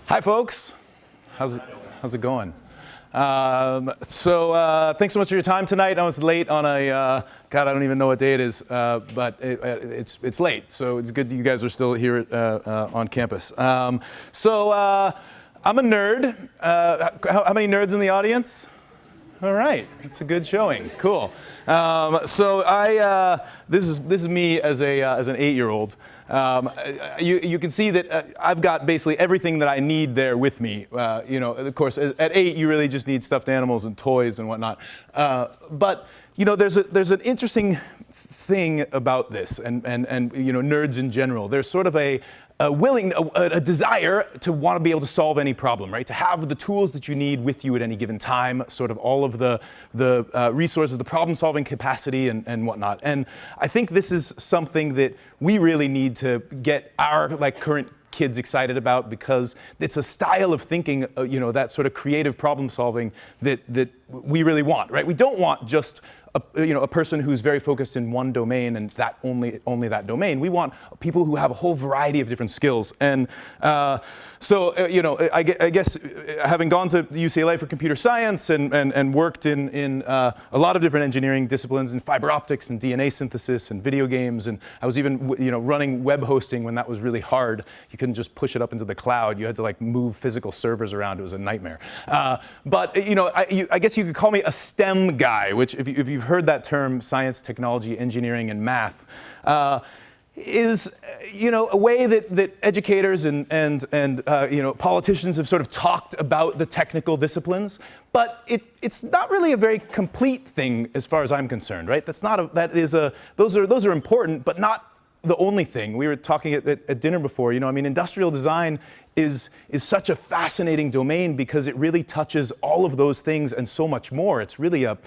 Hi, folks. How's it going? Thanks so much for your time tonight. I know it's late on a, God, I don't even know what day it is, but it's late, so it's good that you guys are still here on campus. I'm a nerd. How many nerds in the audience? All right, it's a good showing. Cool. This is me as an 8-year-old. You can see that I've got basically everything that I need there with me. Of course, at 8 you really just need stuffed animals and toys and whatnot. But there's an interesting thing about this, and nerds in general. There's sort of a desire to want to be able to solve any problem, right? To have the tools that you need with you at any given time, sort of all of the resources, the problem-solving capacity and whatnot. And I think this is something that we really need to get our current kids excited about, because it's a style of thinking, that sort of creative problem-solving that we really want, right? We don't want just a person who's very focused in one domain and that only that domain. We want people who have a whole variety of different skills. And I guess having gone to UCLA for computer science and worked in a lot of different engineering disciplines in fiber optics and DNA synthesis and video games, and I was even running web hosting when that was really hard. You couldn't just push it up into the cloud. You had to move physical servers around. It was a nightmare. But I guess you could call me a STEM guy, which if you've heard that term, science, technology, engineering, and math, is a way that educators and politicians have sort of talked about the technical disciplines, but it's not really a very complete thing as far as I'm concerned, right? Those are important, but not the only thing. We were talking at dinner before. Industrial design is such a fascinating domain because it really touches all of those things and so much more. It's really a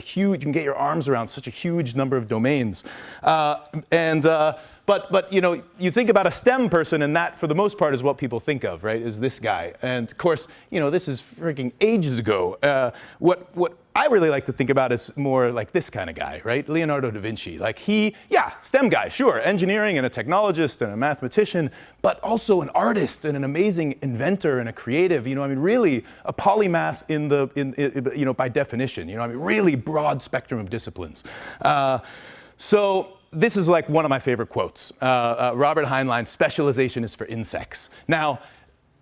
huge, you can get your arms around such a huge number of domains. But you think about a STEM person, and that, for the most part, is what people think of, right? Is this guy. And of course, this is freaking ages ago. What I really like to think about is more like this kind of guy, right? Leonardo da Vinci. STEM guy, sure, engineering and a technologist and a mathematician, but also an artist and an amazing inventor and a creative. Really a polymath by definition. Really broad spectrum of disciplines. So this is one of my favorite quotes. Robert Heinlein, "Specialization is for insects." Now,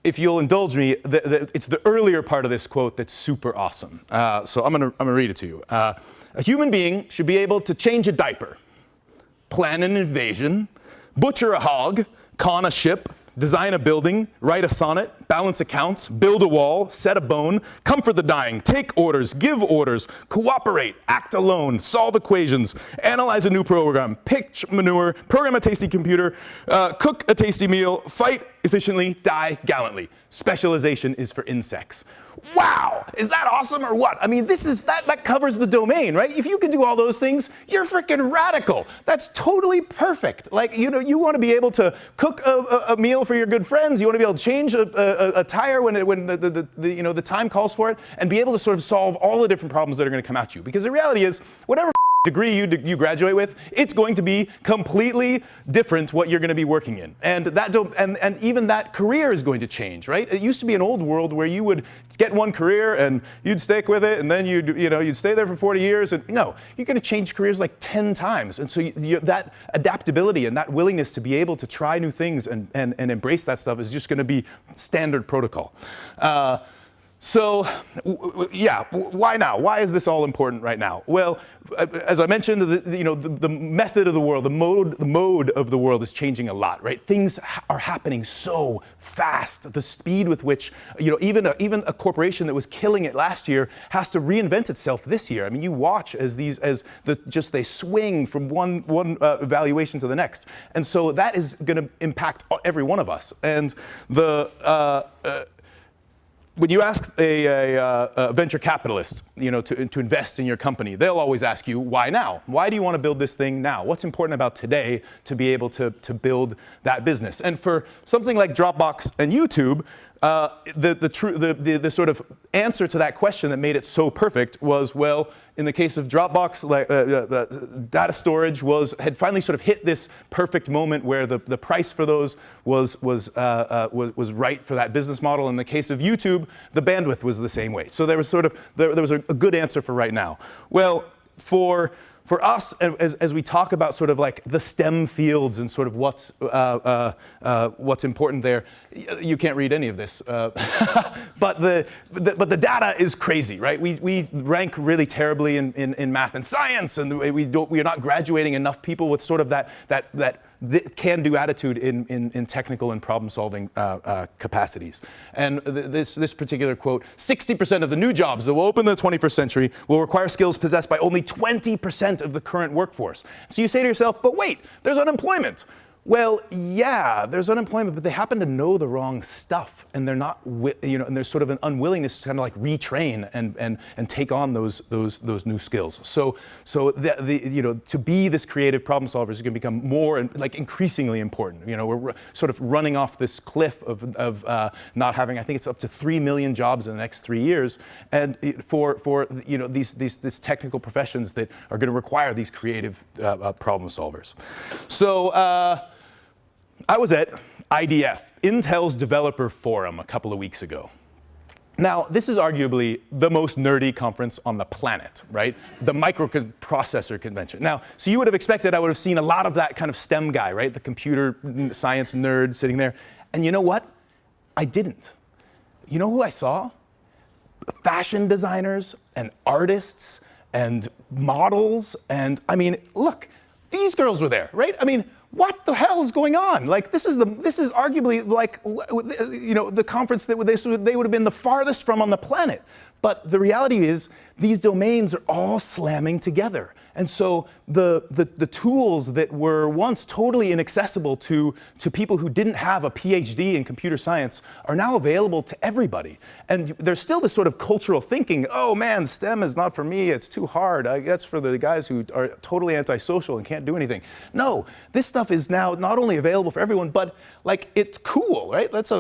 if you'll indulge me, it's the earlier part of this quote that's super awesome. So I'm gonna read it to you. A human being should be able to change a diaper, plan an invasion, butcher a hog, con a ship, design a building, write a sonnet, balance accounts, build a wall, set a bone, comfort the dying, take orders, give orders, cooperate, act alone, solve equations, analyze a new program, pitch manure, program a tasty computer, cook a tasty meal, fight efficiently, die gallantly. Specialization is for insects. Wow, is that awesome or what? That covers the domain, right? If you can do all those things, you're freaking radical. That's totally perfect. You want to be able to cook a meal for your good friends. You want to be able to change a tire when the time calls for it, and be able to sort of solve all the different problems that are going to come at you. Because the reality is, whatever degree you graduate with, it's going to be completely different what you're going to be working in, and even that career is going to change, right? It used to be an old world where you would get one career and you'd stick with it, and then you'd stay there for 40 years, and you're going to change careers 10 times, and so that adaptability and that willingness to be able to try new things and embrace that stuff is just going to be standard protocol. So, why now? Why is this all important right now? Well, as I mentioned, the method of the world, the mode of the world is changing a lot, right? Things are happening so fast. The speed with which, even a corporation that was killing it last year has to reinvent itself this year. You watch as they swing from one valuation to the next, and so that is going to impact every one of us. And when you ask a venture capitalist, to invest in your company, they'll always ask you, why now? Why do you want to build this thing now? What's important about today to be able to build that business? And for something like Dropbox and YouTube, The sort of answer to that question that made it so perfect was, well, in the case of Dropbox, data storage had finally sort of hit this perfect moment where the price for those was right for that business model. In the case of YouTube, the bandwidth was the same way. So there was a good answer for right now. Well, for us, as we talk about sort of like the STEM fields and sort of what's important there, you can't read any of this, but the data is crazy, right? We rank really terribly in math and science, and we are not graduating enough people with sort of that can-do attitude in technical and problem-solving capacities. And this particular quote, 60% of the new jobs that will open in the 21st century will require skills possessed by only 20% of the current workforce. So you say to yourself, but wait, there's unemployment. Well, yeah, there's unemployment, but they happen to know the wrong stuff, and they're not, and there's sort of an unwillingness to kind of like retrain and take on those new skills. So to be this creative problem solver is going to become more and like increasingly important. We're sort of running off this cliff of not having, I think it's up to 3 million jobs in the next 3 years, and for these technical professions that are going to require these creative problem solvers. So. I was at IDF, Intel's Developer Forum, a couple of weeks ago. Now, this is arguably the most nerdy conference on the planet, right? The microprocessor convention. Now, so you would have expected I would have seen a lot of that kind of STEM guy, right? The computer science nerd sitting there. And you know what? I didn't. You know who I saw? Fashion designers and artists and models. And I mean, look, these girls were there, right? I mean, what the hell is going on? Like, this is arguably like, the conference that they would have been the farthest from on the planet. But the reality is, these domains are all slamming together. And so the tools that were once totally inaccessible to people who didn't have a PhD in computer science are now available to everybody. And there's still this sort of cultural thinking, oh man, STEM is not for me, it's too hard. That's for the guys who are totally antisocial and can't do anything. No, this stuff is now not only available for everyone, but like it's cool, right? That's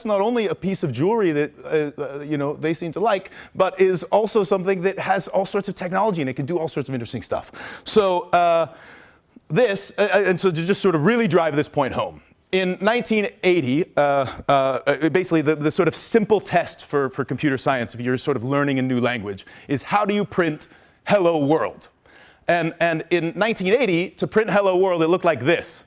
not only a piece of jewelry that they seem to like, but is also something that has all sorts of technology and it can do all sorts of interesting stuff. So and so to just sort of really drive this point home, in 1980, basically the sort of simple test for computer science, if you're sort of learning a new language, is how do you print hello world? And in 1980, to print hello world, it looked like this.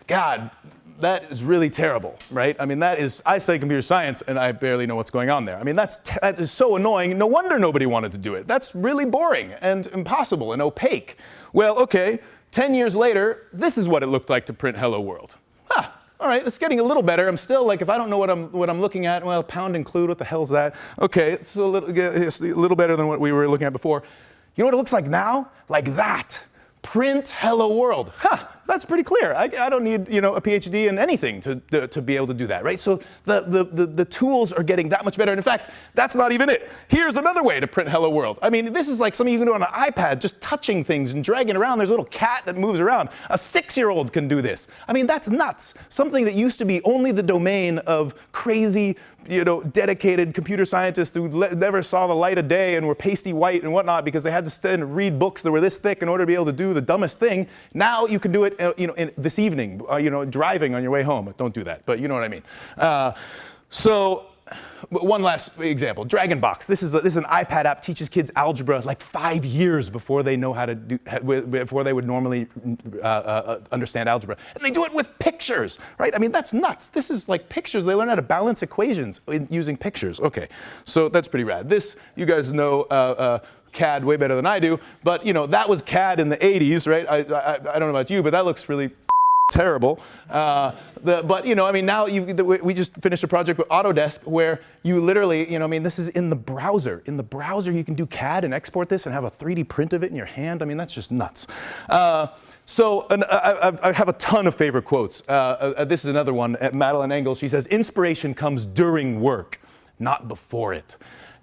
God, that is really terrible, right? I mean, I study computer science and I barely know what's going on there. I mean, that is so annoying. No wonder nobody wanted to do it. That's really boring and impossible and opaque. Well, okay, 10 years later, this is what it looked like to print hello world. All right, it's getting a little better. I'm still like, if I don't know what I'm looking at, well, pound include, what the hell's that? Okay, it's a little better than what we were looking at before. You know what it looks like now? Like that. Print hello world. That's pretty clear. I don't need a PhD in anything to be able to do that, right? So the tools are getting that much better. And in fact, that's not even it. Here's another way to print hello world. I mean, this is like something you can do on an iPad, just touching things and dragging around. There's a little cat that moves around. A 6-year-old can do this. I mean, that's nuts. Something that used to be only the domain of crazy, dedicated computer scientists who never saw the light of day and were pasty white and whatnot because they had to stand and read books that were this thick in order to be able to do the dumbest thing. Now you can do it, this evening, driving on your way home. Don't do that, but you know what I mean. So one last example, Dragonbox. This is an iPad app, teaches kids algebra like 5 years before they know how to before they would normally understand algebra. And they do it with pictures, right? I mean, that's nuts. This is like pictures. They learn how to balance equations using pictures. Okay, so that's pretty rad. This, you guys know, CAD way better than I do, but that was CAD in the 80s, right? I don't know about you, but that looks really terrible. But I mean, now we just finished a project with Autodesk where you literally, this is in the browser. In the browser, you can do CAD and export this and have a 3D print of it in your hand. I mean, that's just nuts. So I have a ton of favorite quotes. This is another one. Madeline Engel, she says, "Inspiration comes during work, not before it."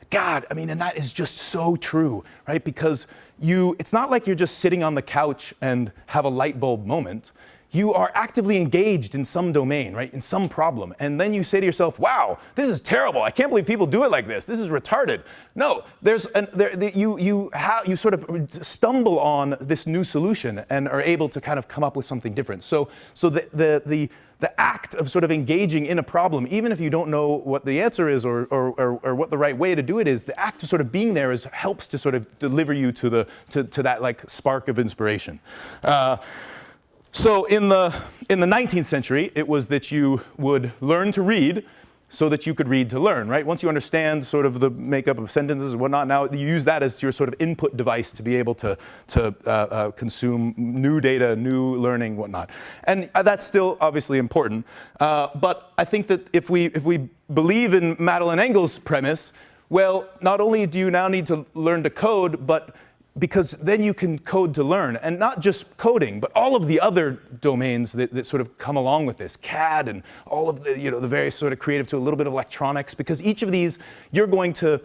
God, I mean, and that is just so true, right? Because it's not like you're just sitting on the couch and have a light bulb moment. you are actively engaged in some domain, right, in some problem, and then you say to yourself, wow, this is terrible. I can't believe people do it like this. This is retarded. No, you sort of stumble on this new solution and are able to kind of come up with something different. So the act of sort of engaging in a problem, even if you don't know what the answer is or what the right way to do it is, the act of sort of being there helps to sort of deliver you to that like spark of inspiration. So in the 19th century, it was that you would learn to read so that you could read to learn, right? Once you understand sort of the makeup of sentences and whatnot, now you use that as your sort of input device to be able to consume new data, new learning, whatnot. And that's still obviously important. But I think that if we believe in Madeline Engel's premise, well, not only do you now need to learn to code, but because then you can code to learn, and not just coding, but all of the other domains that sort of come along with this, CAD and all of the, the various sort of creative to a little bit of electronics, because each of these, you're going to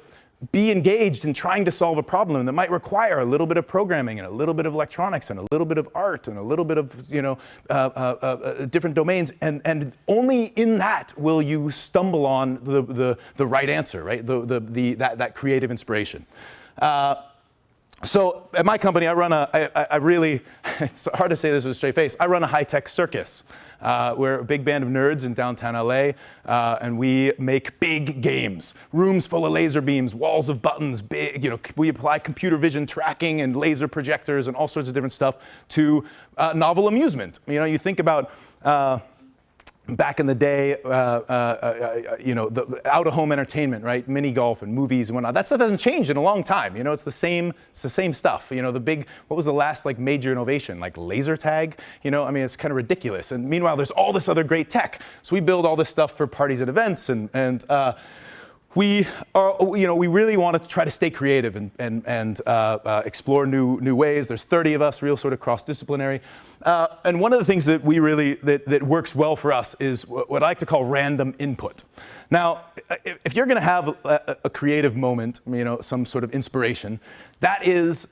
be engaged in trying to solve a problem that might require a little bit of programming and a little bit of electronics and a little bit of art and a little bit of, different domains, and only in that will you stumble on the right answer, right? That creative inspiration. So at my company, I run I really, it's hard to say this with a straight face, I run a high-tech circus. We're a big band of nerds in downtown LA, and we make big games. Rooms full of laser beams, walls of buttons, big, we apply computer vision tracking and laser projectors and all sorts of different stuff to novel amusement. You think about back in the day, the out-of-home entertainment, right? Mini golf and movies and whatnot. That stuff hasn't changed in a long time. It's the same stuff. What was the last like major innovation? Like laser tag? It's kind of ridiculous. And meanwhile, there's all this other great tech. So we build all this stuff for parties and events, and we really want to try to stay creative and explore new ways. There's 30 of us, real sort of cross-disciplinary. And one of the things that we really, that works well for us is what I like to call random input. Now, if you're going to have a creative moment, some sort of inspiration, that is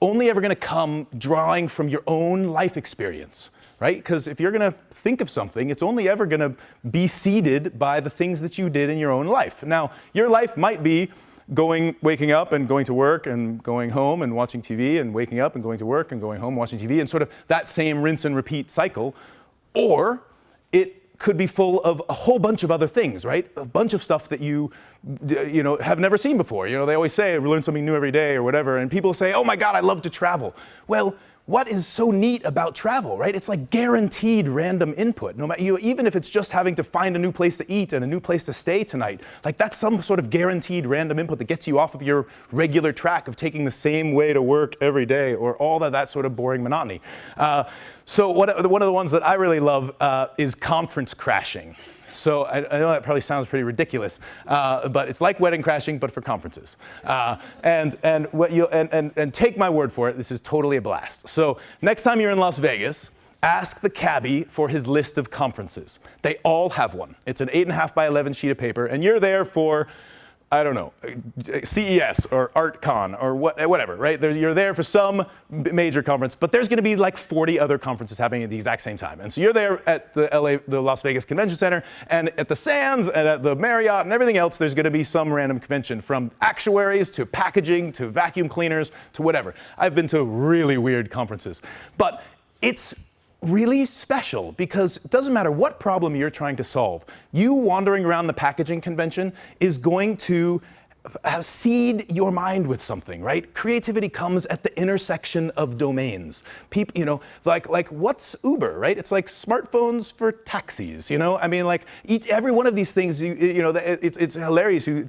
only ever going to come drawing from your own life experience, right? Because if you're going to think of something, it's only ever going to be seeded by the things that you did in your own life. Now, your life might be waking up and going to work and going home and watching TV and waking up and going to work and going home, watching TV, and sort of that same rinse and repeat cycle. Or it could be full of a whole bunch of other things, right? A bunch of stuff that you have never seen before. They always say, we learn something new every day or whatever, and people say, oh my God, I love to travel. Well, what is so neat about travel, right? It's like guaranteed random input. No matter, even if it's just having to find a new place to eat and a new place to stay tonight, like that's some sort of guaranteed random input that gets you off of your regular track of taking the same way to work every day, or all that sort of boring monotony. So one of the ones that I really love is conference crashing. So I know that probably sounds pretty ridiculous, but it's like wedding crashing, but for conferences. And take my word for it, this is totally a blast. So next time you're in Las Vegas, ask the cabbie for his list of conferences. They all have one. It's an 8.5 by 11 sheet of paper, and you're there for, I don't know, CES or ArtCon or whatever, right? You're there for some major conference, but there's going to be like 40 other conferences happening at the exact same time. And so you're there at the Las Vegas Convention Center, and at the Sands and at the Marriott and everything else, there's going to be some random convention, from actuaries to packaging to vacuum cleaners to whatever. I've been to really weird conferences, but it's really special because it doesn't matter what problem you're trying to solve. You wandering around the packaging convention is going to seed your mind with something, right? Creativity comes at the intersection of domains. People, like what's Uber, right? It's like smartphones for taxis, like every one of these things, it's hilarious. You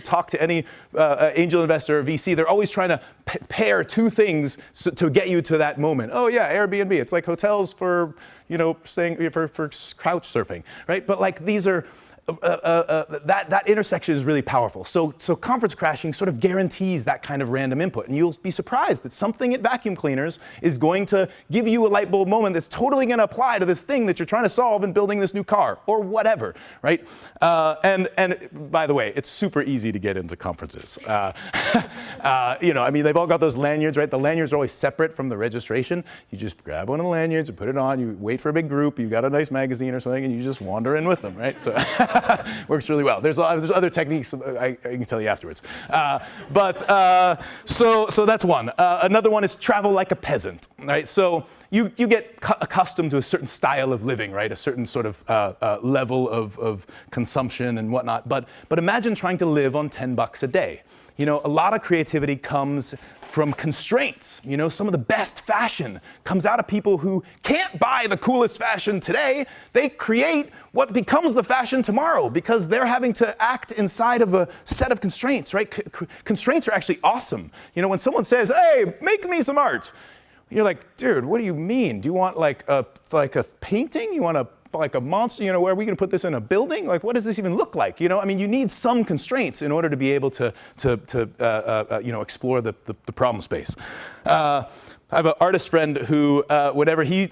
talk to any angel investor or VC, they're always trying to pair two things to get you to that moment. Oh yeah, Airbnb, it's like hotels for, staying for couch surfing, right? But like these are, that intersection is really powerful. So conference crashing sort of guarantees that kind of random input. And you'll be surprised that something at vacuum cleaners is going to give you a light bulb moment that's totally going to apply to this thing that you're trying to solve in building this new car or whatever, right? And by the way, it's super easy to get into conferences. I mean, they've all got those lanyards, right? The lanyards are always separate from the registration. You just grab one of the lanyards and put it on. You wait for a big group. You've got a nice magazine or something, and you just wander in with them, right? So works really well. There's other techniques I can tell you afterwards. So that's one. Another one is travel like a peasant, right? So you get accustomed to a certain style of living, right? A certain sort of level of consumption and whatnot. But imagine trying to live on $10 a day. You know, a lot of creativity comes from constraints. You know, some of the best fashion comes out of people who can't buy the coolest fashion today. They create what becomes the fashion tomorrow because they're having to act inside of a set of constraints, right? Constraints are actually awesome. You know, when someone says, hey, make me some art, you're like, dude, what do you mean? Do you want like a painting? You want like a monster, you know, where are we going to put this in a building? Like, what does this even look like? You know, I mean, you need some constraints in order to be able to explore the problem space. I have an artist friend who, whenever he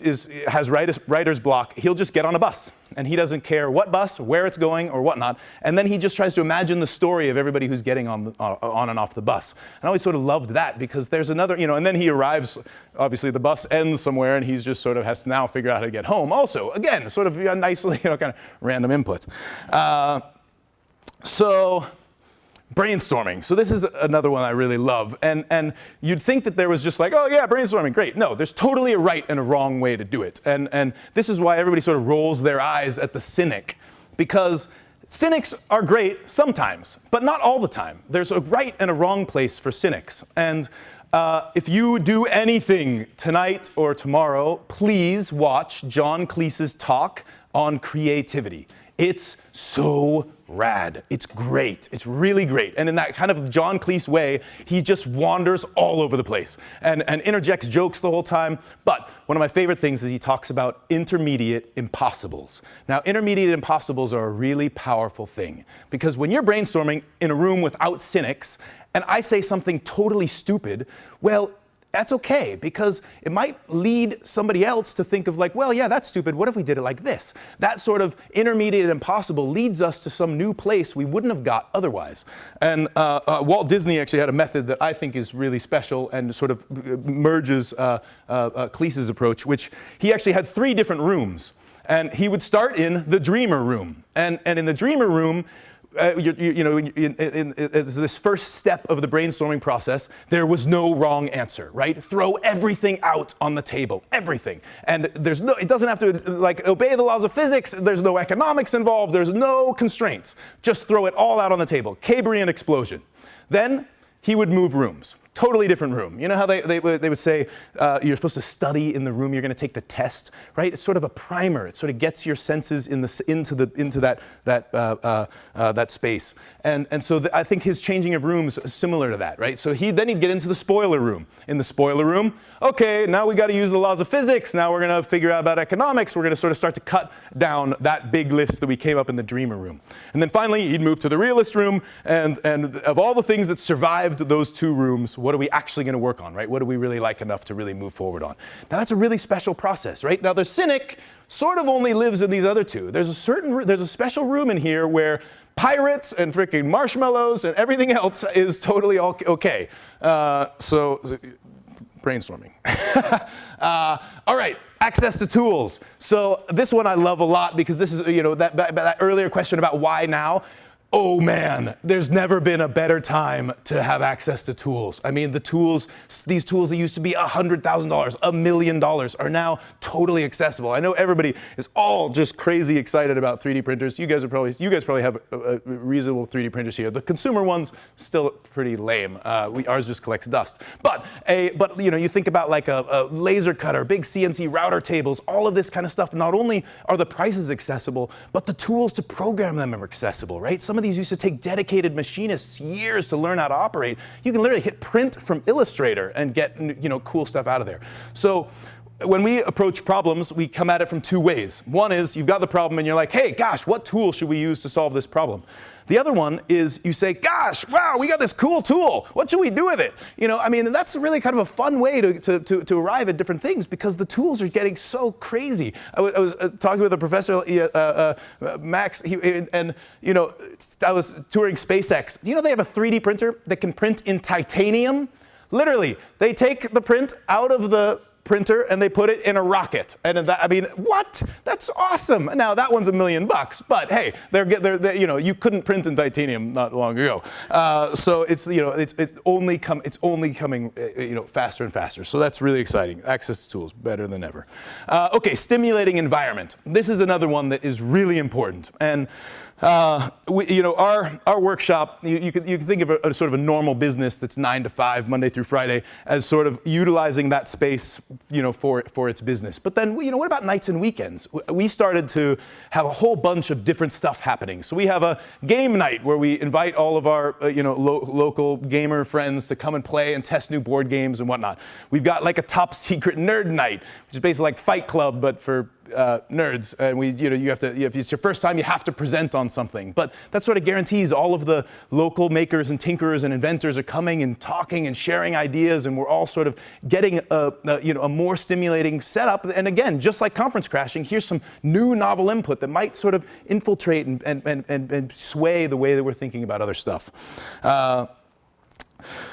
has writer's block, he'll just get on a bus. And he doesn't care what bus, where it's going, or whatnot. And then he just tries to imagine the story of everybody who's getting on and off the bus. And I always sort of loved that because there's another, you know, and then he arrives, obviously the bus ends somewhere, and he's just sort of has to now figure out how to get home. Also, again, sort of nicely, you know, kind of random input. So brainstorming. So this is another one I really love. And you'd think that there was just like, oh yeah, brainstorming, great. No, there's totally a right and a wrong way to do it. And this is why everybody sort of rolls their eyes at the cynic. Because cynics are great sometimes, but not all the time. There's a right and a wrong place for cynics. And if you do anything tonight or tomorrow, please watch John Cleese's talk on creativity. It's so rad. It's great. It's really great. And in that kind of John Cleese way, he just wanders all over the place and interjects jokes the whole time. But one of my favorite things is he talks about intermediate impossibles. Now, intermediate impossibles are a really powerful thing because when you're brainstorming in a room without cynics and I say something totally stupid, well, that's okay, because it might lead somebody else to think of like, well, yeah, that's stupid. What if we did it like this? That sort of intermediate impossible leads us to some new place we wouldn't have got otherwise. And Walt Disney actually had a method that I think is really special and sort of merges Cleese's approach, which he actually had 3 different rooms. And he would start in the dreamer room. And in the dreamer room, in this first step of the brainstorming process, there was no wrong answer, right? Throw everything out on the table, everything. And it doesn't have to like obey the laws of physics. There's no economics involved. There's no constraints. Just throw it all out on the table. Cambrian explosion. Then he would move rooms. Totally different room. You know how they would say you're supposed to study in the room you're going to take the test, right? It's sort of a primer. It sort of gets your senses into that space. And so I think his changing of rooms is similar to that, right? So then he'd get into the spoiler room. In the spoiler room, okay, now we got to use the laws of physics. Now we're going to figure out about economics. We're going to sort of start to cut down that big list that we came up in the dreamer room. And then finally, he'd move to the realist room. And of all the things that survived those 2 rooms, what are we actually going to work on, right? What do we really like enough to really move forward on? Now that's a really special process, right? Now the cynic sort of only lives in these other 2. There's a special room in here where pirates and freaking marshmallows and everything else is totally okay. So brainstorming. All right. Access to tools. So this one I love a lot because this is, you know, that earlier question about why now. Oh man, there's never been a better time to have access to tools. I mean, these tools that used to be $100,000, $1 million are now totally accessible. I know everybody is all just crazy excited about 3D printers. You guys probably have a reasonable 3D printers here. The consumer ones still pretty lame. Ours just collects dust. But you know, you think about like a laser cutter, big CNC router tables, all of this kind of stuff. Not only are the prices accessible, but the tools to program them are accessible, right? Some of these used to take dedicated machinists years to learn how to operate. You can literally hit print from Illustrator and get, you know, cool stuff out of there. So when we approach problems, we come at it from two ways. One is you've got the problem and you're like, hey, gosh, what tool should we use to solve this problem? The other one is you say, gosh, wow, we got this cool tool. What should we do with it? I mean, that's really kind of a fun way to arrive at different things because the tools are getting so crazy. I was talking with a professor, Max, and I was touring SpaceX. They have a 3D printer that can print in titanium? Literally, they take the print out of the printer and they put it in a rocket. And I mean, what? That's awesome. Now that one's $1 million, but hey, you couldn't print in titanium not long ago. So it's only coming faster and faster. So that's really exciting. Access to tools better than ever. Okay, stimulating environment. This is another one that is really important. And our workshop, you can think of a sort of a normal business that's 9 to 5, Monday through Friday, as sort of utilizing that space, for its business. But then, what about nights and weekends? We started to have a whole bunch of different stuff happening. So we have a game night where we invite all of our, local gamer friends to come and play and test new board games and whatnot. We've got like a top secret nerd night, which is basically like Fight Club, but for nerds, and you have to, if it's your first time, you have to present on something. But that sort of guarantees all of the local makers and tinkerers and inventors are coming and talking and sharing ideas, and we're all sort of getting a more stimulating setup. And again, just like conference crashing, here's some new novel input that might sort of infiltrate and sway the way that we're thinking about other stuff.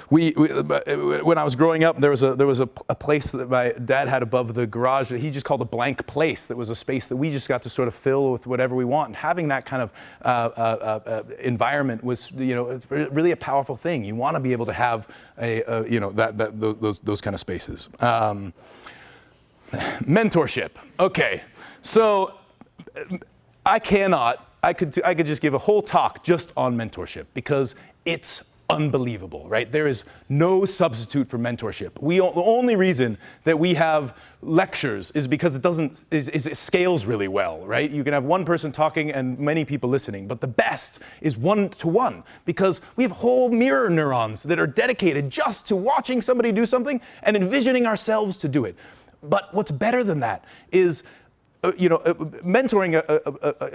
When I was growing up, there was a place that my dad had above the garage that he just called a blank place. That was a space that we just got to sort of fill with whatever we want. And having that kind of environment was, really a powerful thing. You want to be able to have those kind of spaces. Mentorship. Okay, so I could just give a whole talk just on mentorship because it's unbelievable, right? There is no substitute for mentorship. The only reason that we have lectures is because it scales really well, right? You can have one person talking and many people listening, but the best is one-to-one because we have whole mirror neurons that are dedicated just to watching somebody do something and envisioning ourselves to do it. But what's better than that is mentoring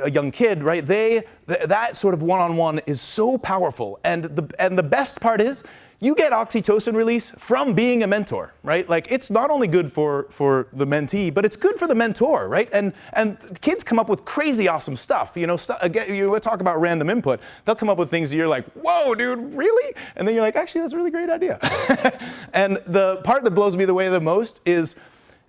a young kid, right? That sort of one-on-one is so powerful, and the best part is you get oxytocin release from being a mentor, right? Like it's not only good for the mentee, but it's good for the mentor, right? And kids come up with crazy awesome stuff. Again, you talk about random input. They'll come up with things that you're like, whoa, dude, really? And then you're like, actually, that's a really great idea. And the part that blows me away the most is,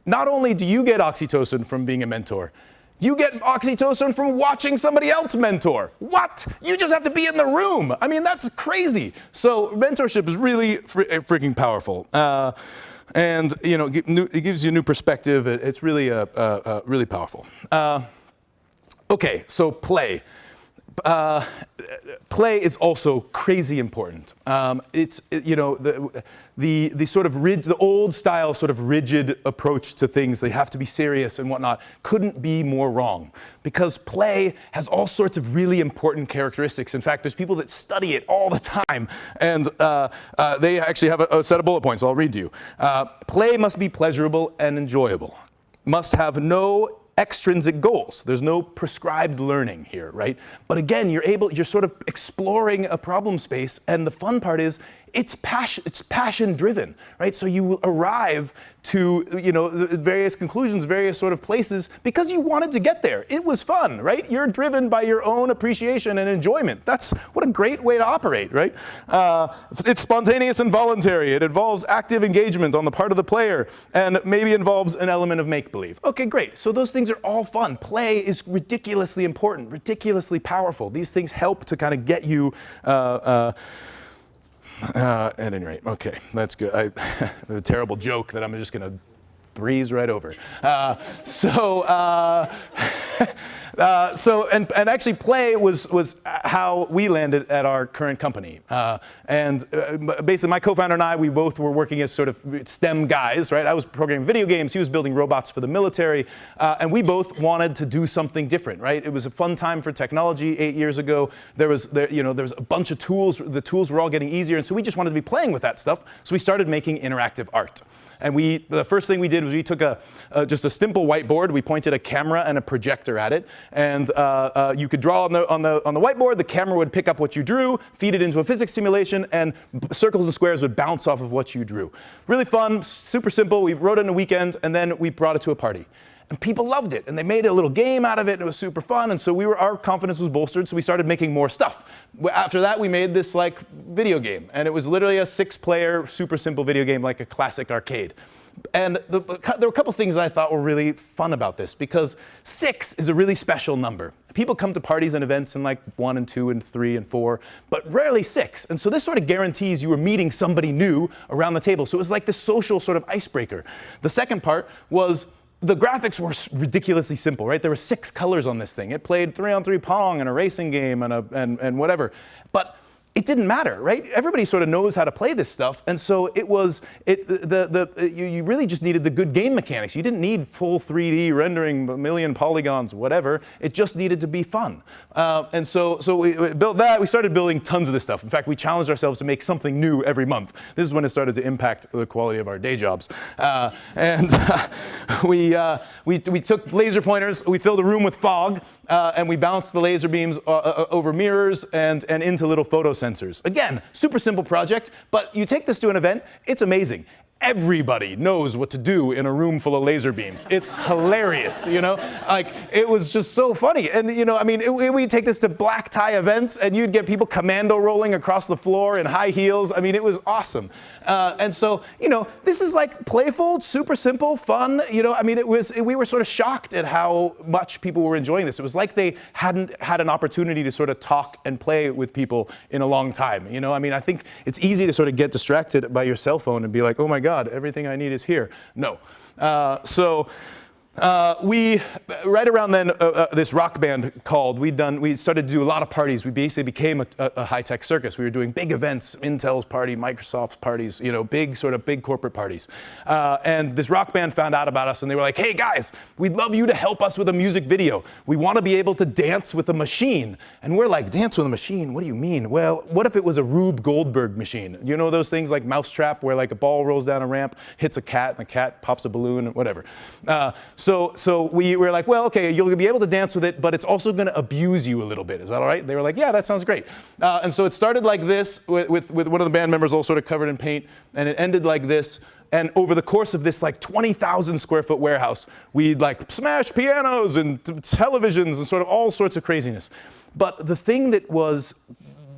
not only do you get oxytocin from being a mentor, you get oxytocin from watching somebody else mentor. What? You just have to be in the room. I mean, that's crazy. So mentorship is really freaking powerful. And it gives you a new perspective. It's really, really powerful. Okay, so play. Play is also crazy important. It's the sort of the old style sort of rigid approach to things. They have to be serious and whatnot. Couldn't be more wrong because play has all sorts of really important characteristics. In fact, there's people that study it all the time, and they actually have a set of bullet points. I'll read to you. Play must be pleasurable and enjoyable. Must have no extrinsic goals. There's no prescribed learning here, right? But again, you're sort of exploring a problem space, and the fun part is it's passion driven, right? So you will arrive to various conclusions, various sort of places because you wanted to get there. It was fun, right? You're driven by your own appreciation and enjoyment. That's what a great way to operate, right? It's spontaneous and voluntary. It involves active engagement on the part of the player and maybe involves an element of make-believe. Okay, great. So those things are all fun. Play is ridiculously important, ridiculously powerful. These things help to kind of get you at any rate, okay, that's good. I have a terrible joke that I'm just going to breeze right over. And actually play was how we landed at our current company. Basically my co-founder and I, we both were working as sort of STEM guys, right? I was programming video games, he was building robots for the military, and we both wanted to do something different, right? It was a fun time for technology 8 years ago. There was a bunch of tools, the tools were all getting easier, and so we just wanted to be playing with that stuff, so we started making interactive art. And the first thing we did was we took just a simple whiteboard. We pointed a camera and a projector at it, and you could draw on the whiteboard. The camera would pick up what you drew, feed it into a physics simulation, and circles and squares would bounce off of what you drew. Really fun, super simple. We wrote it in a weekend, and then we brought it to a party. And people loved it, and they made a little game out of it, and it was super fun, and so our confidence was bolstered, so we started making more stuff. After that, we made this like video game, and it was literally a 6-player, super simple video game, like a classic arcade. And there were a couple things that I thought were really fun about this, because 6 is a really special number. People come to parties and events in like 1 and 2 and 3 and 4, but rarely 6. And so this sort of guarantees you were meeting somebody new around the table. So it was like this social sort of icebreaker. The second part was the graphics were ridiculously simple, right? There were 6 colors on this thing. It played 3-on-3 Pong and a racing game and whatever. But it didn't matter, right? Everybody sort of knows how to play this stuff, and so you really just needed the good game mechanics. You didn't need full 3D rendering, a million polygons, whatever. It just needed to be fun. And so we built that. We started building tons of this stuff. In fact, we challenged ourselves to make something new every month. This is when it started to impact the quality of our day jobs. We took laser pointers. We filled a room with fog, and we bounced the laser beams over mirrors and into little photo sensors. Again, super simple project, but you take this to an event, it's amazing. Everybody knows what to do in a room full of laser beams. It's hilarious, you know? Like, it was just so funny. And, you know, I mean, we'd take this to black tie events, and you'd get people commando rolling across the floor in high heels. I mean, it was awesome. And so, you know, this is like playful, super simple, fun. You know, I mean, we were sort of shocked at how much people were enjoying this. It was like they hadn't had an opportunity to sort of talk and play with people in a long time. You know, I mean, I think it's easy to sort of get distracted by your cell phone and be like, oh my God, everything I need is here. No. We, right around then, this rock band called, we started to do a lot of parties. We basically became a high-tech circus. We were doing big events, Intel's party, Microsoft's parties, you know, big corporate parties. And this rock band found out about us, and they were like, hey guys, we'd love you to help us with a music video. We want to be able to dance with a machine. And we're like, dance with a machine? What do you mean? Well, what if it was a Rube Goldberg machine? You know those things like Mousetrap, where like a ball rolls down a ramp, hits a cat, and the cat pops a balloon, and whatever. So we were like, well, okay, you'll be able to dance with it, but it's also going to abuse you a little bit. Is that all right? They were like, yeah, that sounds great. And so it started like this with one of the band members all sort of covered in paint, and it ended like this. And over the course of this like 20,000 square foot warehouse, we'd like smash pianos and televisions and sort of all sorts of craziness. But the thing that was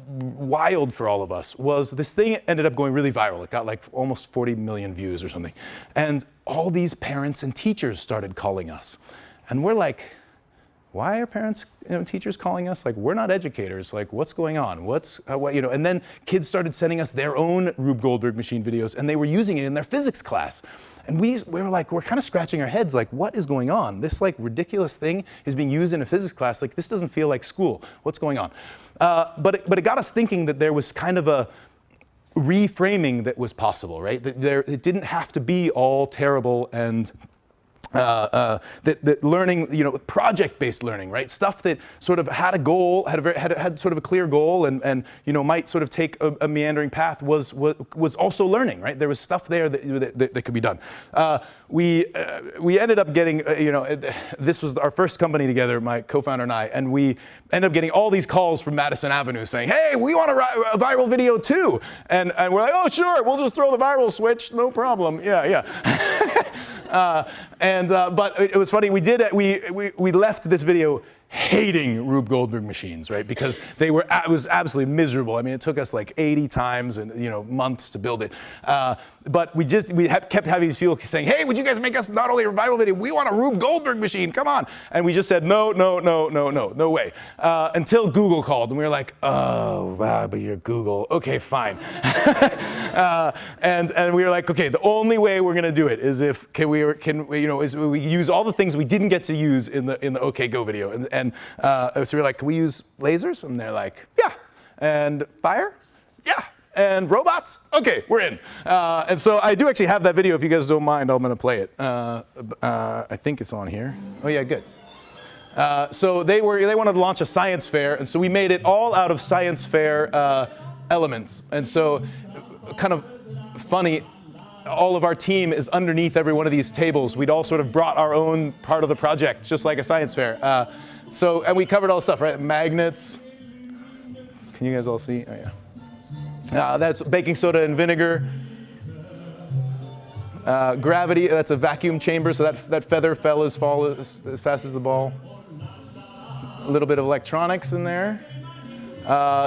wild for all of us was this thing ended up going really viral. It got like almost 40 million views or something. And all these parents and teachers started calling us. And we're like, why are parents, teachers calling us? Like, we're not educators. Like, what's going on? And then kids started sending us their own Rube Goldberg machine videos, and they were using it in their physics class. And we were like, we're kind of scratching our heads, like, what is going on? This like ridiculous thing is being used in a physics class. Like, this doesn't feel like school. What's going on? But it got us thinking that there was kind of a reframing that was possible, right? That it didn't have to be all terrible and that learning, project-based learning, right? Stuff that sort of had a goal, had sort of a clear goal, and might sort of take a meandering path was also learning, right? There was stuff there that could be done. We ended up getting, this was our first company together, my co-founder and I, and we ended up getting all these calls from Madison Avenue saying, hey, we want a viral video too. And we're like, oh, sure, we'll just throw the viral switch, no problem. Yeah. But it was funny. We left this video hating Rube Goldberg machines, right? Because it was absolutely miserable. I mean, it took us like 80 times and months to build it. But we kept having these people saying, hey, would you guys make us not only a viral video, we want a Rube Goldberg machine, come on. And we just said, no way. Until Google called, and we were like, oh, wow, but you're Google. Okay, fine. And we were like, okay, the only way we're gonna do it is if we use all the things we didn't get to use in the OK Go video, And so we were like, can we use lasers? And they're like, yeah. And fire? Yeah. And robots? Okay, we're in. And so I do actually have that video. If you guys don't mind, I'm going to play it. I think it's on here. Oh, yeah, good. So they wanted to launch a science fair, and so we made it all out of science fair elements. And so, kind of funny, all of our team is underneath every one of these tables. We'd all sort of brought our own part of the project, just like a science fair. And we covered all the stuff, right? Magnets. Can you guys all see? Oh, yeah. That's baking soda and vinegar. Gravity, that's a vacuum chamber, so that feather fell as fast as the ball. A little bit of electronics in there.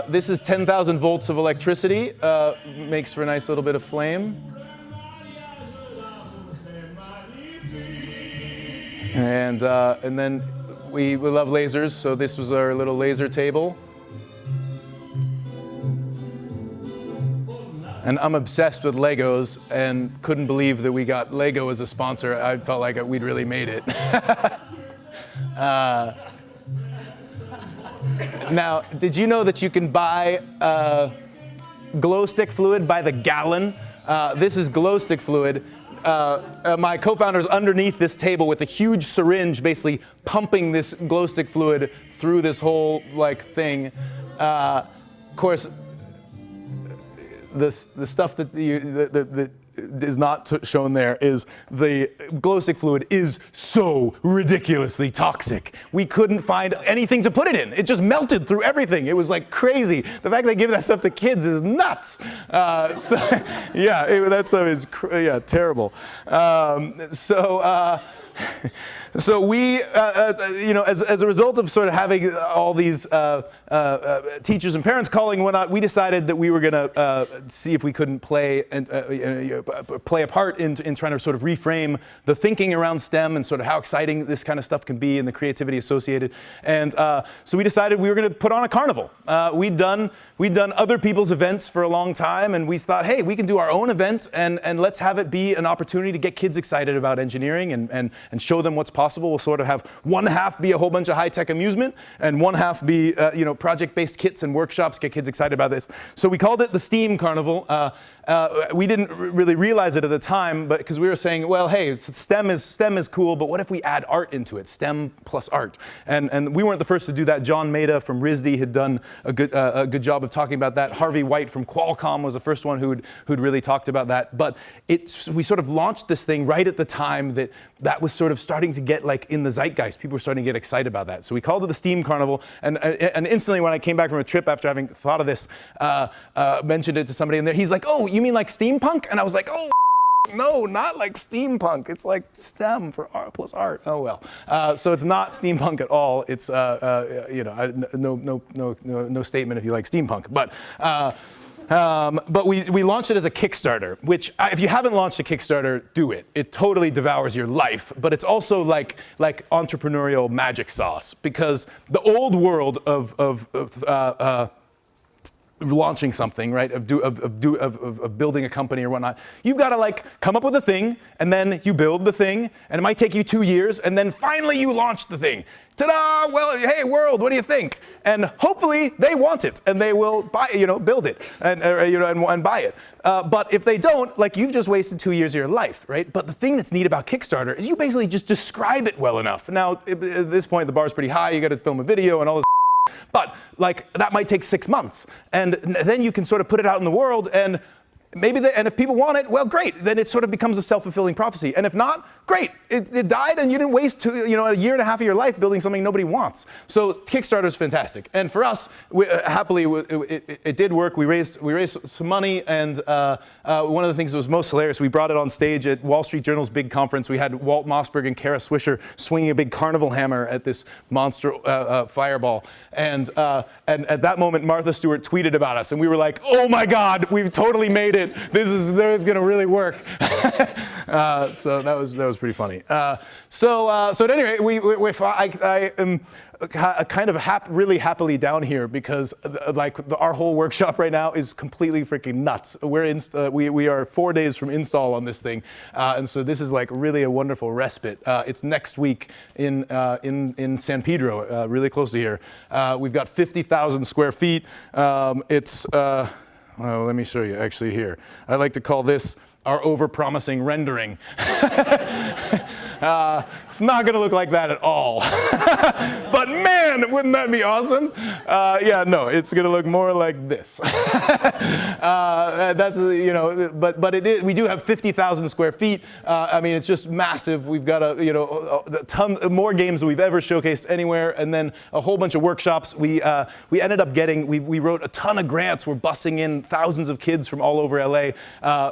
This is 10,000 volts of electricity. Makes for a nice little bit of flame. And then we love lasers, so this was our little laser table. And I'm obsessed with Legos and couldn't believe that we got Lego as a sponsor. I felt like we'd really made it. Now, did you know that you can buy glow stick fluid by the gallon? This is glow stick fluid. My co-founder's underneath this table with a huge syringe basically pumping this glow stick fluid through this whole thing. Of course, the stuff that is not shown there is the glow stick fluid is so ridiculously toxic. We couldn't find anything to put it in. It just melted through everything. It was like crazy. The fact they give that stuff to kids is nuts. That stuff is terrible. So we, as a result of sort of having all these teachers and parents calling and whatnot, we decided that we were going to see if we couldn't play a part in trying to sort of reframe the thinking around STEM and sort of how exciting this kind of stuff can be and the creativity associated. And so we decided we were going to put on a carnival. We'd done other people's events for a long time, and we thought, hey, we can do our own event and let's have it be an opportunity to get kids excited about engineering and show them what's possible. We'll sort of have one half be a whole bunch of high-tech amusement and one half be project-based kits and workshops, get kids excited about this. So we called it the STEAM Carnival. We didn't really realize it at the time, but because we were saying, well, hey, STEM is cool, but what if we add art into it? STEM plus art. And we weren't the first to do that. John Maeda from RISD had done a good job of talking about that. Harvey White from Qualcomm was the first one who'd really talked about that. But we sort of launched this thing right at the time that was sort of starting to get in the zeitgeist. People were starting to get excited about that. So we called it the STEAM Carnival. And instantly when I came back from a trip after having thought of this, mentioned it to somebody in there, he's like, oh, you mean like steampunk? And I was like, oh, no, not like steampunk. It's like STEM for art plus art. Oh well. So it's not steampunk at all. It's no statement if you like steampunk. But we launched it as a Kickstarter, which if you haven't launched a Kickstarter, do it. It totally devours your life, but it's also like entrepreneurial magic sauce, because the old world of launching something, right, of building a company or whatnot, you've got to come up with a thing, and then you build the thing, and it might take you 2 years, and then finally you launch the thing. Ta-da! Well, hey world, what do you think? And hopefully they want it, and they will buy, build it, and buy it. But if they don't, you've just wasted 2 years of your life, right? But the thing that's neat about Kickstarter is you basically just describe it well enough. Now, at this point, the bar's pretty high. You got to film a video and all this. But that might take 6 months, and then you can sort of put it out in the world, and and if people want it, well, great. Then it sort of becomes a self-fulfilling prophecy. And if not, great. It died, and you didn't waste a year and a half of your life building something nobody wants. So Kickstarter is fantastic. And for us, happily, it did work. We raised some money, and one of the things that was most hilarious, we brought it on stage at Wall Street Journal's big conference. We had Walt Mossberg and Kara Swisher swinging a big carnival hammer at this monster fireball. And at that moment, Martha Stewart tweeted about us, and we were like, oh my God, we've totally made it. This is going to really work. So that was pretty funny. So at any rate, kind of really happily down here because our whole workshop right now is completely freaking nuts. We are 4 days from install on this thing, and so this is like really a wonderful respite. It's next week in San Pedro, really close to here. We've got 50,000 square feet. Well, let me show you actually here. I like to call this our over-promising rendering. It's not going to look like that at all. But man, wouldn't that be awesome? Yeah, no, it's going to look more like this. That's, you know, but it is, we do have 50,000 square feet. I mean, it's just massive. We've got a ton more games than we've ever showcased anywhere, and then a whole bunch of workshops. We ended up getting, we wrote a ton of grants. We're bussing in thousands of kids from all over LA.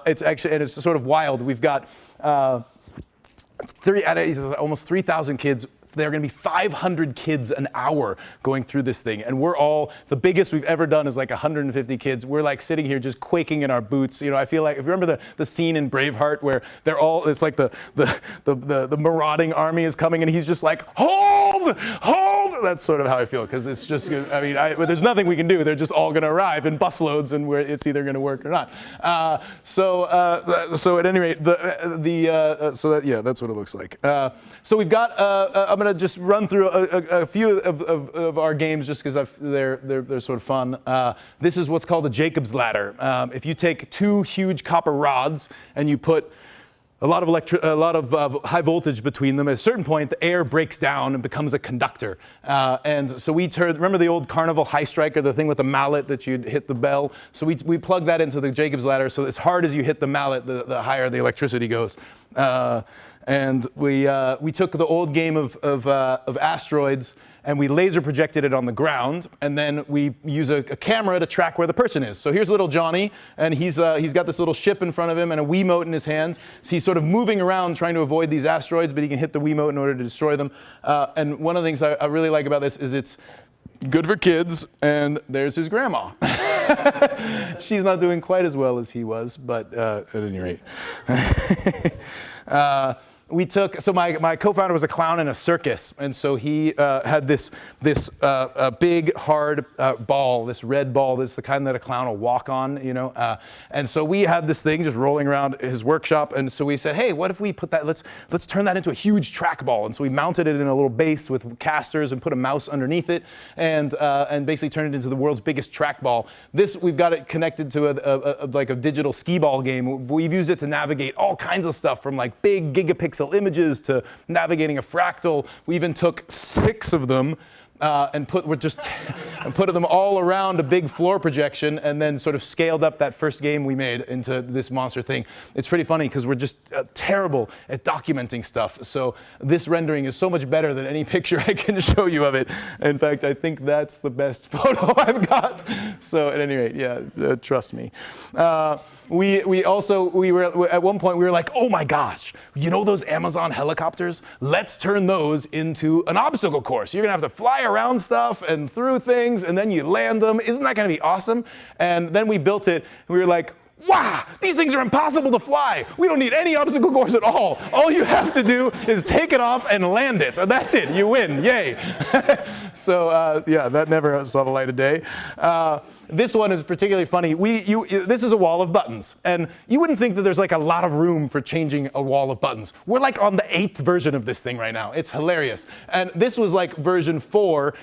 It's actually, and it's sort of wild. We've got almost 3,000 kids. There are going to be 500 kids an hour going through this thing. And we're all, the biggest we've ever done is like 150 kids. We're like sitting here just quaking in our boots. You know, I feel like, if you remember the scene in Braveheart where they're all, it's like the marauding army is coming and he's just like, hold! That's sort of how I feel, because it's just, I mean, there's nothing we can do. They're just all going to arrive in busloads and it's either going to work or not. So at any rate, yeah, that's what it looks like. So we've got, I'm going to just run through a few of our games just because they're sort of fun. This is what's called a Jacob's Ladder. If you take two huge copper rods and you put a lot of high voltage between them, at a certain point the air breaks down and becomes a conductor. And so remember the old Carnival high striker, the thing with the mallet that you'd hit the bell? So we plug that into the Jacob's Ladder, so as hard as you hit the mallet, the higher the electricity goes. And we took the old game of asteroids and we laser projected it on the ground, and then we use a camera to track where the person is. So here's little Johnny, and he's got this little ship in front of him and a Wiimote in his hand. So he's sort of moving around trying to avoid these asteroids, but he can hit the Wiimote in order to destroy them. And one of the things I really like about this is it's good for kids, and there's his grandma. She's not doing quite as well as he was, but at any rate. So my co-founder was a clown in a circus, and so he had this big hard ball, this red ball. This is the kind that a clown will walk on, you know. And so we had this thing just rolling around his workshop, and so we said, hey, what if we put that? Let's turn that into a huge trackball. And so we mounted it in a little base with casters and put a mouse underneath it, and basically turned it into the world's biggest trackball. We've got it connected to a digital skee ball game. We've used it to navigate all kinds of stuff, from like big gigapixel images to navigating a fractal. We even took 6 of them and put them all around a big floor projection, and then sort of scaled up that first game we made into this monster thing. It's pretty funny because we're just terrible at documenting stuff. So this rendering is so much better than any picture I can show you of it. In fact, I think that's the best photo I've got. So at any rate, yeah, trust me. We were at one point we were like, oh my gosh, you know those Amazon helicopters? Let's turn those into an obstacle course. You're gonna have to fly around stuff and through things, and then you land them. Isn't that gonna be awesome? And then we built it, and we were like, wow, these things are impossible to fly. We don't need any obstacle course at all. All you have to do is take it off and land it. And that's it, you win, yay. So yeah, that never saw the light of day. This one is particularly funny. This is a wall of buttons, and you wouldn't think that there's like a lot of room for changing a wall of buttons. We're like on the 8th version of this thing right now. It's hilarious. And this was like version 4.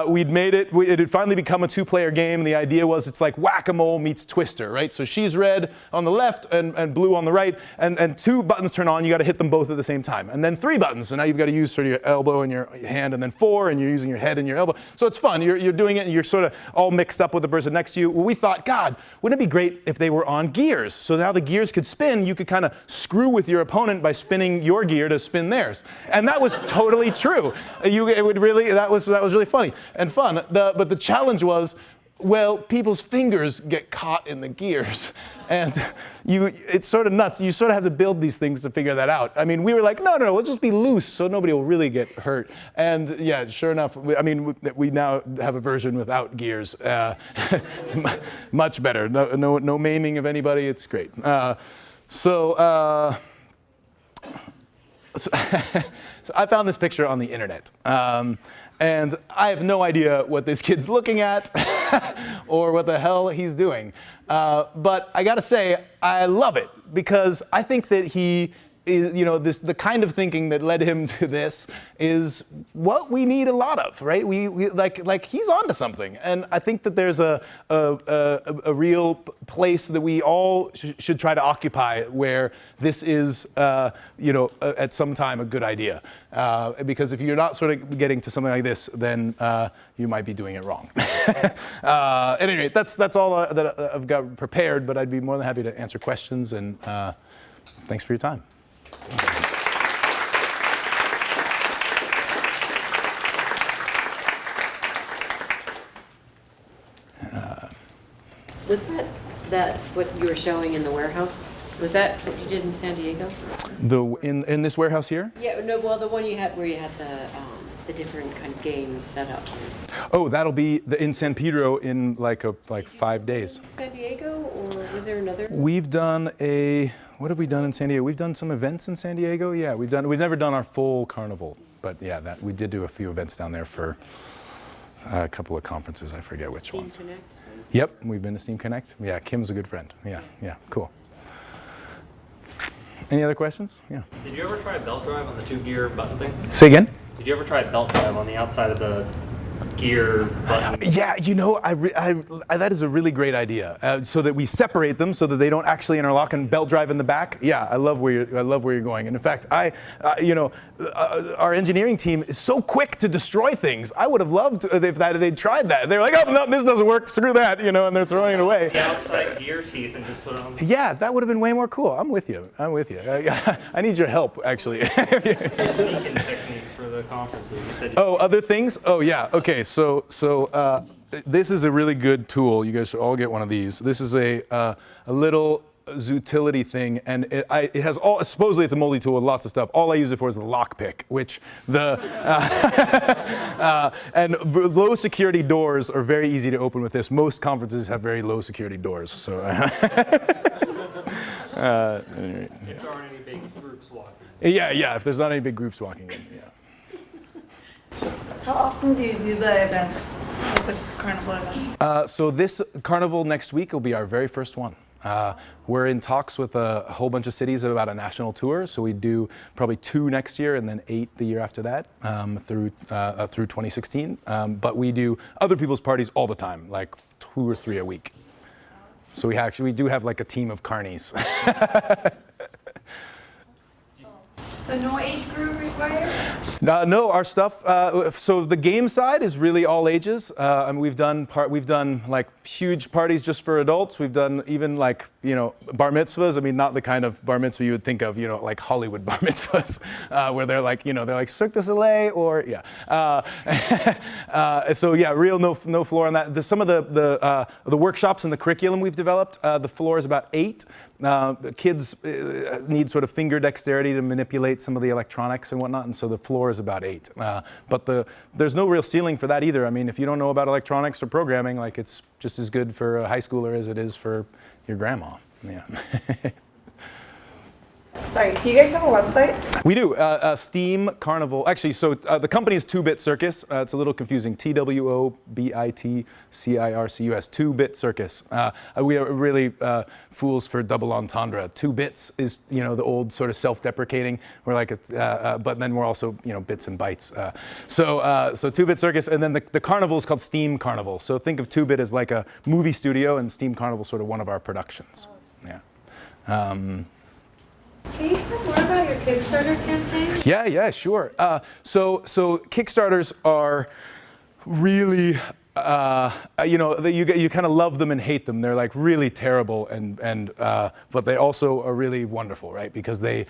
We'd made it. It had finally become a 2-player game. The idea was it's like Whack-A-Mole meets Twister, right? So she's red on the left and blue on the right, and 2 buttons turn on. You got to hit them both at the same time, and then 3 buttons. So now you've got to use sort of your elbow and your hand, and then 4, and you're using your head and your elbow. So it's fun. You're doing it, and you're sort of all mixed up with the person next to you. Well, we thought, God, wouldn't it be great if they were on gears? So now the gears could spin. You could kind of screw with your opponent by spinning your gear to spin theirs. And that was totally true. That was really funny and fun. But the challenge was, well, people's fingers get caught in the gears. And it's sort of nuts. You sort of have to build these things to figure that out. I mean, we were like, no, we'll just be loose so nobody will really get hurt. And yeah, sure enough, we now have a version without gears. It's much better. No maiming of anybody. It's great. So, so I found this picture on the internet. And I have no idea what this kid's looking at or what the hell he's doing. But I gotta say, I love it because I think that he is, the kind of thinking that led him to this is what we need a lot of, right? We like he's onto something, and I think that there's a real place that we all should try to occupy where this is, at some time a good idea. Because if you're not sort of getting to something like this, then you might be doing it wrong. At any rate, that's all that I've got prepared, but I'd be more than happy to answer questions, and thanks for your time. Was that what you were showing in the warehouse? Was that what you did in San Diego? In this warehouse here? Yeah, no, well, the one you had where you had the different kind of games set up. Oh, that'll be in San Pedro in like 5 days. San Diego, or was there another? We've done what have we done in San Diego? We've done some events in San Diego. Yeah, we've never done our full carnival, but yeah, we did do a few events down there for a couple of conferences. I forget which Steam ones. Connect? Yep, we've been to Steam Connect. Yeah, Kim's a good friend. Yeah, cool. Any other questions? Yeah. Did you ever try a belt drive on the 2-gear button thing? Say again? Did you ever try a belt drive on the outside of the gear button? Yeah, that is a really great idea. So that we separate them so that they don't actually interlock and belt drive in the back. Yeah, I love where you're going. And in fact, our engineering team is so quick to destroy things. I would have loved if they'd tried that. They're like, oh no, this doesn't work. Screw that, and they're throwing it away. The outside gear teeth and just put it on. Yeah, that would have been way more cool. I'm with you. I need your help, actually. Your sneaking techniques for the conferences. You said Other things? Oh yeah. Okay. So this is a really good tool. You guys should all get one of these. This is a little utility thing, and it has supposedly it's a multi-tool with lots of stuff. All I use it for is the lockpick, which and low security doors are very easy to open with this. Most conferences have very low security doors. So. if there aren't any big groups walking. Yeah. If there's not any big groups walking in. Yeah. How often do you do the events, like the carnival events? So this carnival next week will be our very first one. We're in talks with a whole bunch of cities about a national tour. So we do probably 2 next year and then 8 the year after that through 2016. But we do other people's parties all the time, like 2 or 3 a week. So we do have like a team of carnies. So no age group required? No, our stuff. So the game side is really all ages. We've done like huge parties just for adults. We've done even like bar mitzvahs. I mean, not the kind of bar mitzvah you would think of, like Hollywood bar mitzvahs, where they're like Cirque du Soleil or yeah. So yeah, real no floor on that. Some of the workshops and the curriculum we've developed. The floor is about 8. Kids need sort of finger dexterity to manipulate some of the electronics and whatnot, and so the floor is about 8. But there's no real ceiling for that either. I mean, if you don't know about electronics or programming, like it's just as good for a high schooler as it is for your grandma. Yeah. Sorry, do you guys have a website? We do. Steam Carnival. Actually, so the company is Two Bit Circus. It's a little confusing. TWOBITCIRCUS. 2 Bit Circus. We are really fools for double entendre. 2 bits is the old sort of self-deprecating. We're like, but then we're also bits and bytes. So 2 Bit Circus, and then the carnival is called Steam Carnival. So think of 2 Bit as like a movie studio, and Steam Carnival sort of one of our productions. Yeah. Can you talk more about your Kickstarter campaign? Yeah, sure. So Kickstarters are really, you kind of love them and hate them. They're like really terrible, but they also are really wonderful, right? Because they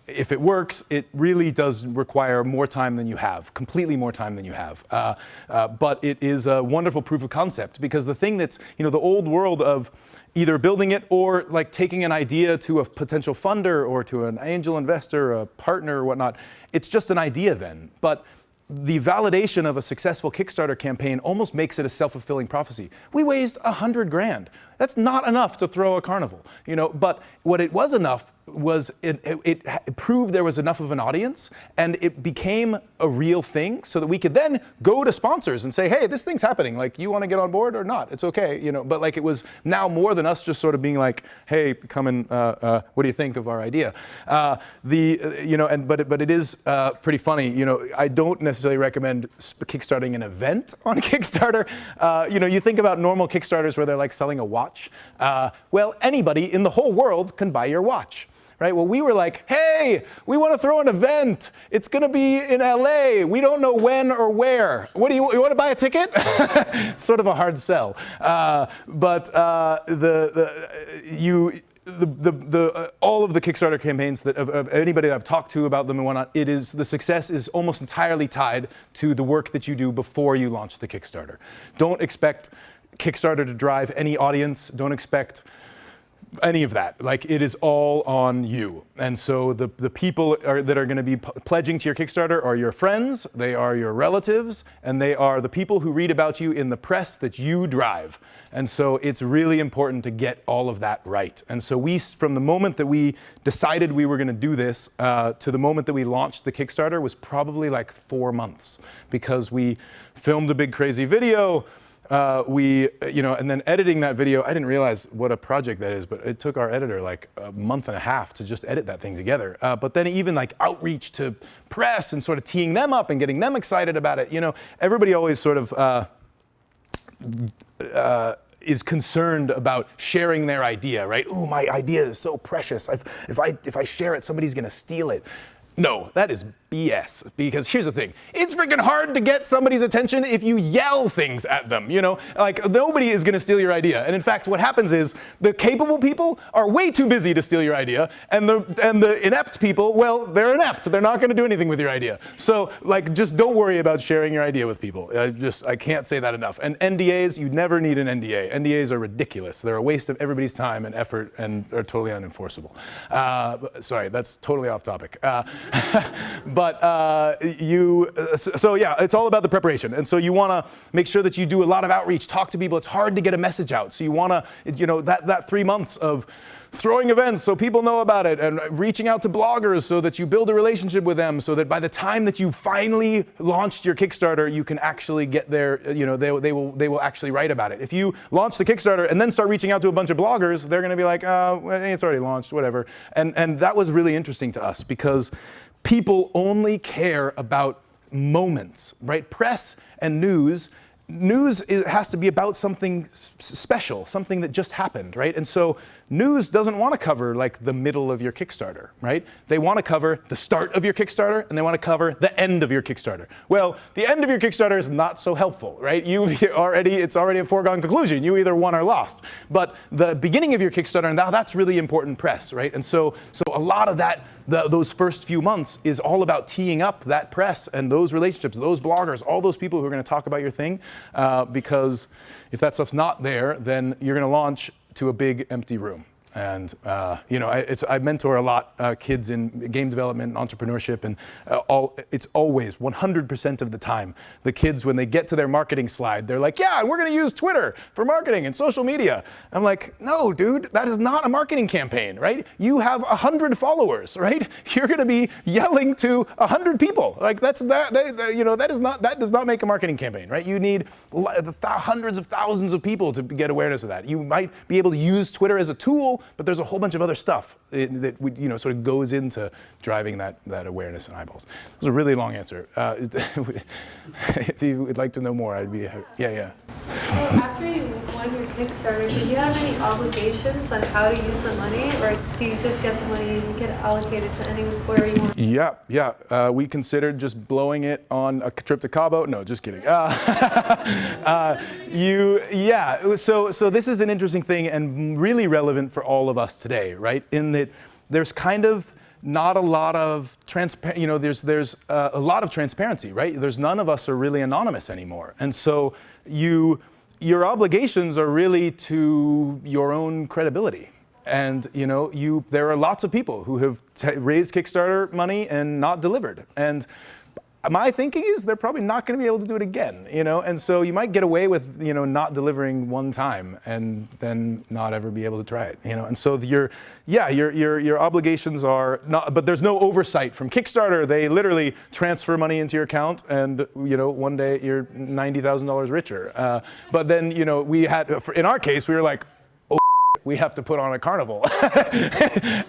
if it works, it really does require more time than you have, completely more time than you have. But it is a wonderful proof of concept, because the thing that's the old world of either building it or like taking an idea to a potential funder or to an angel investor, a partner or whatnot, it's just an idea then. But the validation of a successful Kickstarter campaign almost makes it a self-fulfilling prophecy. We raised 100 grand. That's not enough to throw a carnival, but what it was enough was it proved there was enough of an audience, and it became a real thing so that we could then go to sponsors and say, hey, this thing's happening, like, you want to get on board or not? It's okay, but like, it was now more than us just sort of being like, hey, come and what do you think of our idea? But it is pretty funny, I don't necessarily recommend kickstarting an event on Kickstarter. You think about normal Kickstarters where they're like selling a watch. Well, anybody in the whole world can buy your watch. Right? Well, we were like, hey, we want to throw an event. It's going to be in LA. We don't know when or where. What do you want to buy a ticket? Sort of a hard sell. All of the Kickstarter campaigns that of anybody that I've talked to about them and whatnot, the success is almost entirely tied to the work that you do before you launch the Kickstarter. Don't expect Kickstarter to drive any audience. Don't expect any of that. Like, it is all on you. And so the people that are going to be pledging to your Kickstarter are your friends, they are your relatives, and they are the people who read about you in the press that you drive. And so it's really important to get all of that right. And so from the moment that we decided we were going to do this to the moment that we launched the Kickstarter was probably like 4 months, because we filmed a big crazy video. And then editing that video, I didn't realize what a project that is, but it took our editor like a month and a half to just edit that thing together. But then even like outreach to press and sort of teeing them up and getting them excited about it. Everybody always sort of is concerned about sharing their idea, right? Ooh, my idea is so precious. If I share it, somebody's gonna steal it. No, that is BS, because here's the thing. It's freaking hard to get somebody's attention if you yell things at them, Like, nobody is gonna steal your idea. And in fact, what happens is the capable people are way too busy to steal your idea, and the inept people, well, they're inept. They're not gonna do anything with your idea. So, like, just don't worry about sharing your idea with people. I can't say that enough. And NDAs, you never need an NDA. NDAs are ridiculous. They're a waste of everybody's time and effort and are totally unenforceable. Sorry, that's totally off topic. It's all about the preparation. And so you want to make sure that you do a lot of outreach, talk to people. It's hard to get a message out. So you want to, that 3 months of throwing events so people know about it, and reaching out to bloggers so that you build a relationship with them, so that by the time that you finally launched your Kickstarter, you can actually get there, they will actually write about it. If you launch the Kickstarter and then start reaching out to a bunch of bloggers, they're going to be like, it's already launched, whatever. And that was really interesting to us, because people only care about moments, right? Press and news has to be about something special, something that just happened, right? And so news doesn't want to cover like the middle of your Kickstarter, right? They want to cover the start of your Kickstarter, and they want to cover the end of your Kickstarter. Well, the end of your Kickstarter is not so helpful, right? It's already a foregone conclusion. You either won or lost. But the beginning of your Kickstarter, now that's really important press, right? And so a lot of that, those first few months is all about teeing up that press and those relationships, those bloggers, all those people who are going to talk about your thing, because if that stuff's not there, then you're going to launch to a big empty room. And I mentor a lot kids in game development and entrepreneurship, and it's always 100% of the time the kids, when they get to their marketing slide, they're like, yeah, we're going to use Twitter for marketing and social media. I'm like, no, dude, that is not a marketing campaign, right? You have 100 followers, right? You're going to be yelling to 100 people. Like, that does not make a marketing campaign, right? You need hundreds of thousands of people to get awareness of that. You might be able to use Twitter as a tool, but there's a whole bunch of other stuff that sort of goes into driving that awareness and eyeballs. It was a really long answer. If you would like to know more, I'd be happy. Yeah. So after you won your Kickstarter, did you have any obligations on how to use the money, or do you just get the money and you can allocate it to anywhere you want? Yeah. We considered just blowing it on a trip to Cabo. No, just kidding. So this is an interesting thing and really relevant for all of us today, right? In that there's kind of not a lot of there's a lot of transparency, right? There's none of us are really anonymous anymore. And so your obligations are really to your own credibility. And there are lots of people who have raised Kickstarter money and not delivered. And my thinking is they're probably not going to be able to do it again, and so you might get away with, not delivering one time and then not ever be able to try it, and so your obligations are not, but there's no oversight from Kickstarter. They literally transfer money into your account and, one day you're $90,000 richer. But then, we had, in our case, we were like, we have to put on a carnival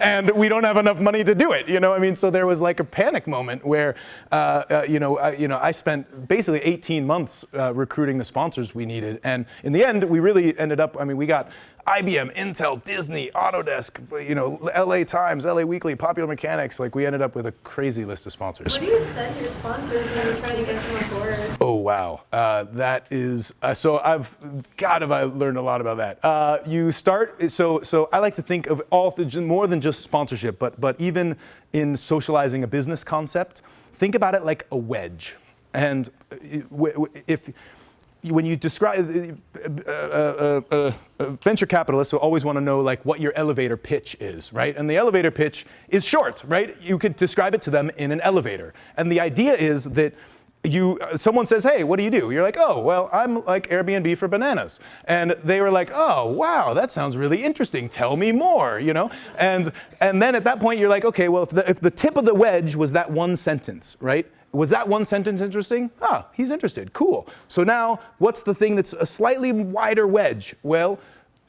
and we don't have enough money to do it, so there was like a panic moment where I spent basically 18 months recruiting the sponsors we needed, and in the end we really ended up, we got IBM, Intel, Disney, Autodesk, LA Times, LA Weekly, Popular Mechanics. Like, we ended up with a crazy list of sponsors. What do you send your sponsors when you're trying to get them on board? Oh, wow. That is, so have I learned a lot about that. You start, so I like to think of more than just sponsorship, but even in socializing a business concept, think about it like a wedge. And when you describe venture capitalists will always want to know like what your elevator pitch is, right? And the elevator pitch is short, right? You could describe it to them in an elevator. And the idea is that someone says, hey, what do you do? You're like, oh, well, I'm like Airbnb for bananas. And they were like, oh, wow, that sounds really interesting. Tell me more, And then at that point, you're like, okay, well, if the tip of the wedge was that one sentence, right? Was that one sentence interesting? Ah, he's interested. Cool. So now, what's the thing that's a slightly wider wedge? Well,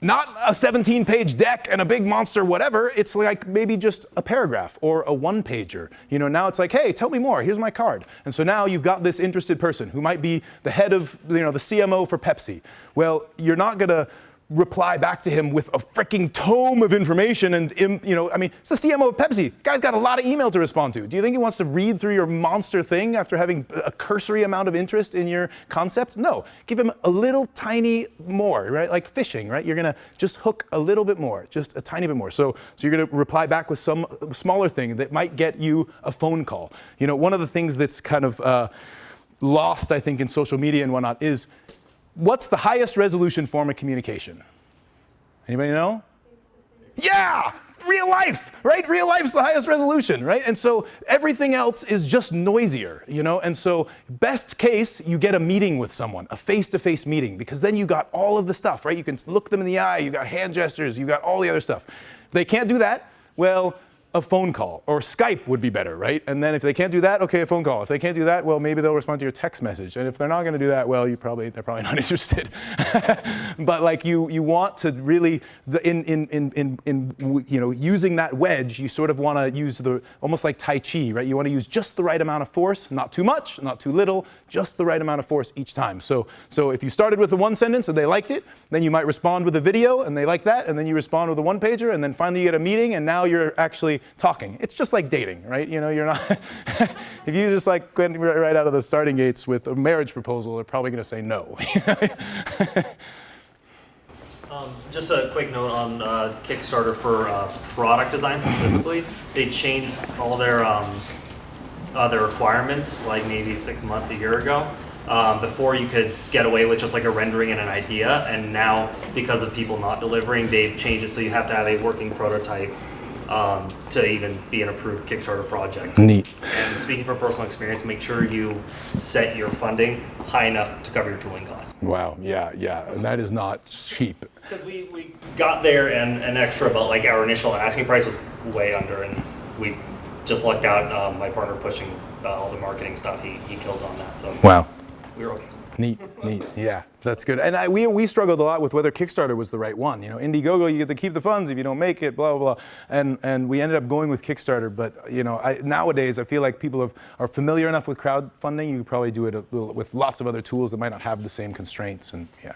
not a 17-page deck and a big monster whatever. It's like maybe just a paragraph or a one-pager. Now it's like, hey, tell me more. Here's my card. And so now you've got this interested person who might be the head of, the CMO for Pepsi. Well, you're not going to reply back to him with a freaking tome of information and, it's the CMO of Pepsi. Guy's got a lot of email to respond to. Do you think he wants to read through your monster thing after having a cursory amount of interest in your concept? No. Give him a little tiny more, right? Like fishing, right? You're going to just hook a little bit more, just a tiny bit more. So you're going to reply back with some smaller thing that might get you a phone call. One of the things that's kind of lost, I think, in social media and whatnot is, what's the highest resolution form of communication? Anybody know? Yeah! Real life, right? Real life's the highest resolution, right? And so everything else is just noisier, And so best case, you get a meeting with someone, a face-to-face meeting, because then you got all of the stuff, right? You can look them in the eye, you got hand gestures, you got all the other stuff. If they can't do that, well, a phone call or Skype would be better, right? And then if they can't do that, okay, a phone call. If they can't do that, well, maybe they'll respond to your text message. And if they're not going to do that, well, they're probably not interested. But like you want to really, using that wedge, you sort of want to use almost like Tai Chi, right? You want to use just the right amount of force, not too much, not too little, just the right amount of force each time. So if you started with a one sentence and they liked it, then you might respond with a video and they like that, and then you respond with a one pager, and then finally you get a meeting, and now you're actually talking. It's just like dating, right? You're not, if you just like went right out of the starting gates with a marriage proposal, they're probably going to say no. Just a quick note on Kickstarter for product design specifically. They changed all their requirements like maybe 6 months, a year ago. Before you could get away with just like a rendering and an idea, and now because of people not delivering, they've changed it so you have to have a working prototype to even be an approved Kickstarter project. Neat. And speaking from personal experience, make sure you set your funding high enough to cover your tooling costs. Wow, yeah, and that is not cheap. Because we got there and an extra, but like our initial asking price was way under, and we just lucked out. My partner pushing all the marketing stuff, he killed on that. So wow, we were okay. Neat, yeah, that's good. And we struggled a lot with whether Kickstarter was the right one. Indiegogo, you get to keep the funds if you don't make it, blah, blah, blah. And we ended up going with Kickstarter, but nowadays I feel like people are familiar enough with crowdfunding, you could probably do it with lots of other tools that might not have the same constraints, and yeah.